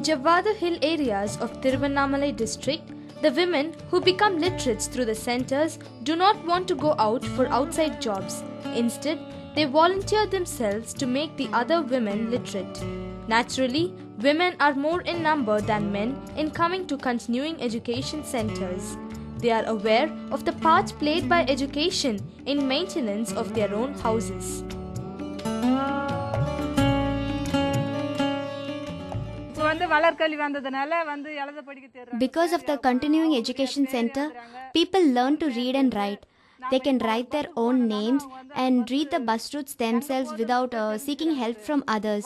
In Javadu Hill areas of Tiruvannamalai district, the women who become literates through the centers do not want to go out for outside jobs. Instead, they volunteer themselves to make the other women literate. Naturally, women are more in number than men in coming to continuing education centers. They are aware of the part played by education in maintenance of their own houses. Because of the continuing education center, people learn to read and write. They can write their own names and read the bus routes themselves without seeking help from others.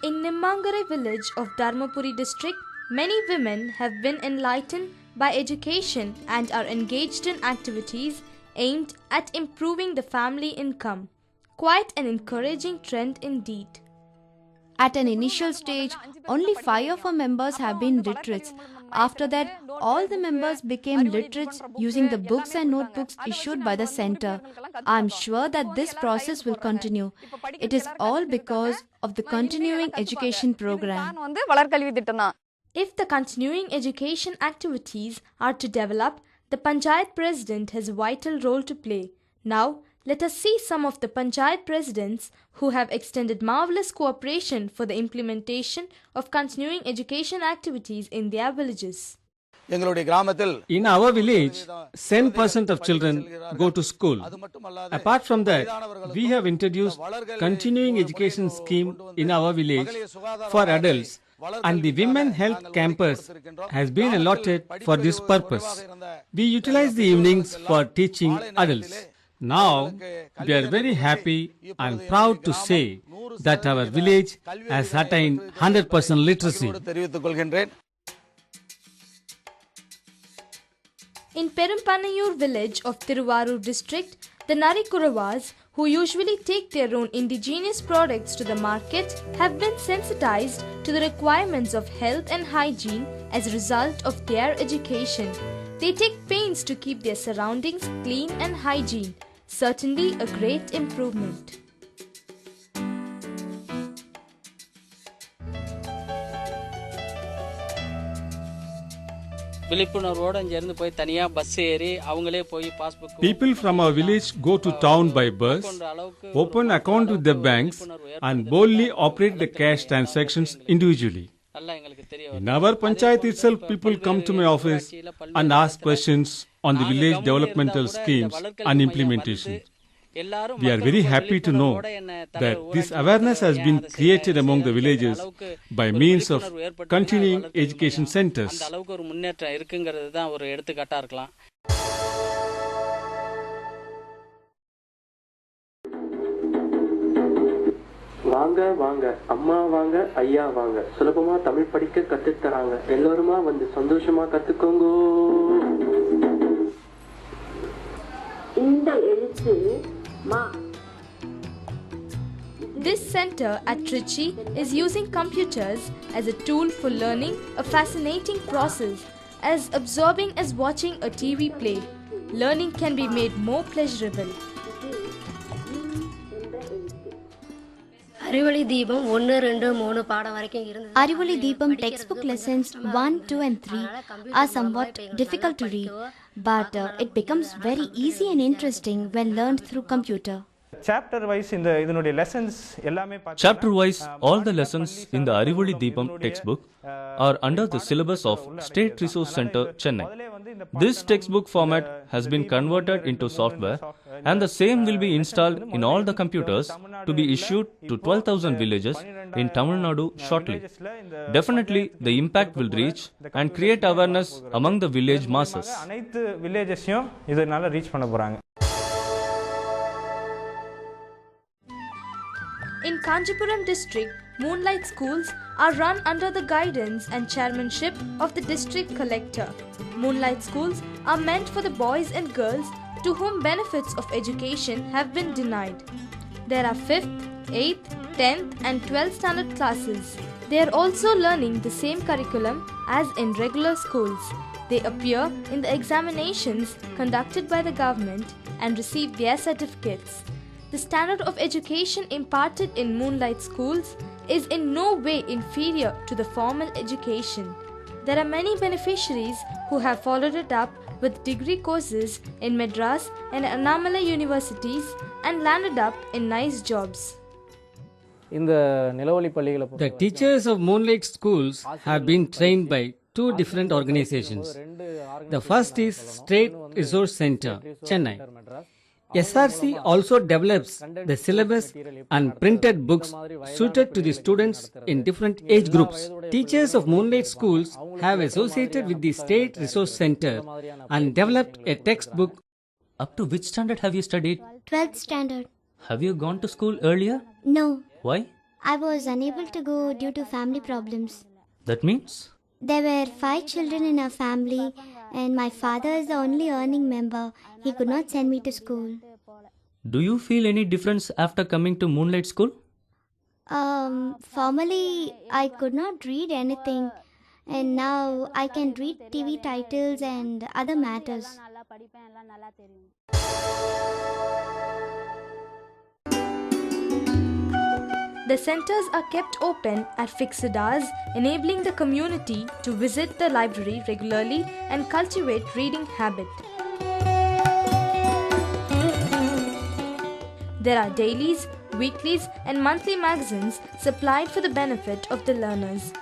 In Nimmangarai village of Dharmapuri district, many women have been enlightened by education and are engaged in activities aimed at improving the family income. Quite an encouraging trend indeed. At an initial stage, only 5 of our members have been literates. After that, all the members became literates using the books and notebooks issued by the center. I am sure that this process will continue. It is all because of the continuing education program. If the continuing education activities are to develop, the Panchayat President has a vital role to play. Now, let us see some of the Panchayat Presidents who have extended marvelous cooperation for the implementation of continuing education activities in their villages. In our village, 10% of children go to school. Apart from that, we have introduced continuing education scheme in our village for adults, and the Women Health Campus has been allotted for this purpose. We utilize the evenings for teaching adults. Now, we are very happy and proud to say that our village has attained 100% literacy. In Perumpannayur village of Tiruvarur district, the Narikuravas, who usually take their own indigenous products to the market, have been sensitized to the requirements of health and hygiene as a result of their education. They take pains to keep their surroundings clean and hygiene. Certainly a great improvement. People from our village go to town by bus, open account with the banks, and boldly operate the cash transactions individually. In our panchayat itself, people come to my office and ask questions on the village developmental schemes and implementation. We are very happy to know that this awareness has been created among the villages by means of continuing education centers. வாங்க வாங்க அம்மா வாங்க ஐயா வாங்க சுலபமா தமிழ் படிக்க கத்து தராங்க எல்லாருமா வந்து சந்தோஷமா கத்துக்கோங்க இந்த எழுத்து மா. This center at Trichy is using computers as a tool for learning, a fascinating process, as absorbing as watching a TV play. Learning can be made more pleasurable. Arivali Deepam textbook lessons 1, 2 and 3 are somewhat difficult to read, but it becomes very easy and interesting when learned through computer. Chapter wise all the lessons in the Arivali Deepam textbook are under the syllabus of State Resource Center, Chennai. This textbook format has been converted into software, and the same will be installed in all the computers to be issued to 12,000 villages in Tamil Nadu shortly. Definitely, the impact will reach and create awareness among the village masses. In Kanchipuram district, moonlight schools are run under the guidance and chairmanship of the district collector. Moonlight schools are meant for the boys and girls to whom benefits of education have been denied. There are 5th, 8th, 10th and 12th standard classes. They are also learning the same curriculum as in regular schools. They appear in the examinations conducted by the government and receive their certificates. the standard of education imparted in Moonlight schools is in no way inferior to the formal education. There are many beneficiaries who have followed it up with degree courses in Madras and Annamalai universities and landed up in nice jobs. The teachers of Moonlight schools have been trained by two different organizations. The first is State Resource Center, Chennai. SRC also develops the syllabus and printed books suited to the students in different age groups. Teachers of Moonlight schools have associated with the State Resource Center and developed a textbook. Up to which standard have you studied? 12th standard. Have you gone to school earlier? No. Why? I was unable to go due to family problems. That means? There were 5 children in our family and my father is the only earning member. He could not send me to school. Do you feel any difference after coming to Moonlight school? Formerly I could not read anything and now I can read TV titles and other matters. The centers are kept open at fixed hours, enabling the community to visit the library regularly and cultivate reading habit. There are dailies, weeklies and monthly magazines supplied for the benefit of the learners.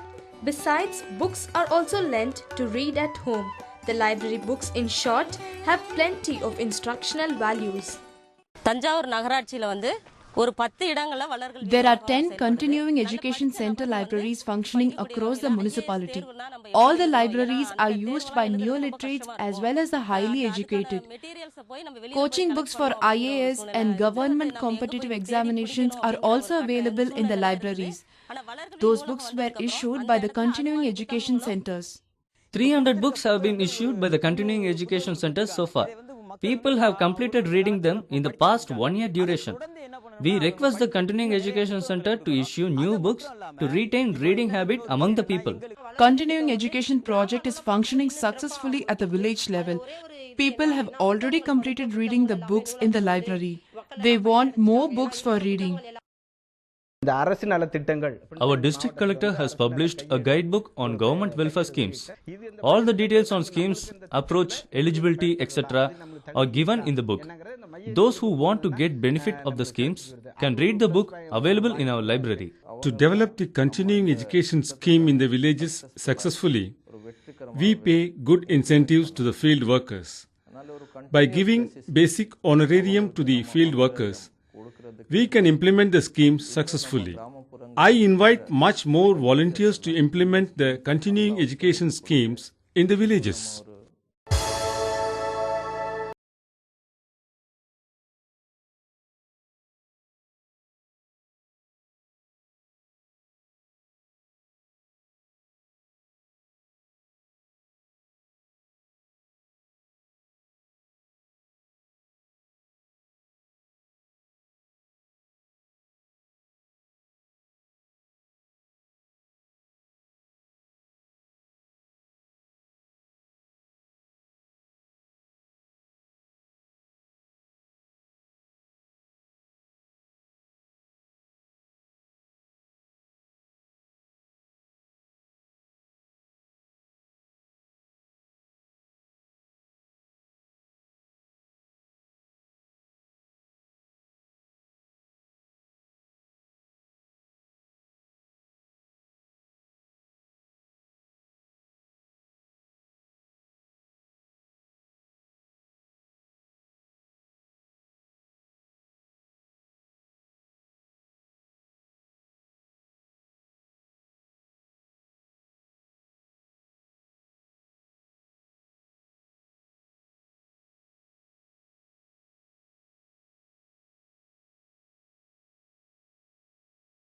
Besides, books are also lent to read at home. The library books, in short, have plenty of instructional values. There are 10 continuing education center libraries functioning across the municipality. All the libraries are used by neo-literates as well as the highly educated. Coaching books for IAS and government competitive examinations are also available in the libraries. Those books were issued by the continuing education centers. 300 books have been issued by the continuing education centers so far. People have completed reading them in the past 1 year duration. We request the continuing education center to issue new books to retain reading habit among the people. Continuing education project is functioning successfully at the village level. People have already completed reading the books in the library. They want more books for reading. Our district collector has published a guidebook on government welfare schemes. All the details on schemes, approach, eligibility, etc. are given in the book. Those who want to get benefit of the schemes can read the book available in our library. To develop the continuing education scheme in the villages successfully, we pay good incentives to the field workers. By giving basic honorarium to the field workers, we can implement the scheme successfully. I invite much more volunteers to implement the continuing education schemes in the villages.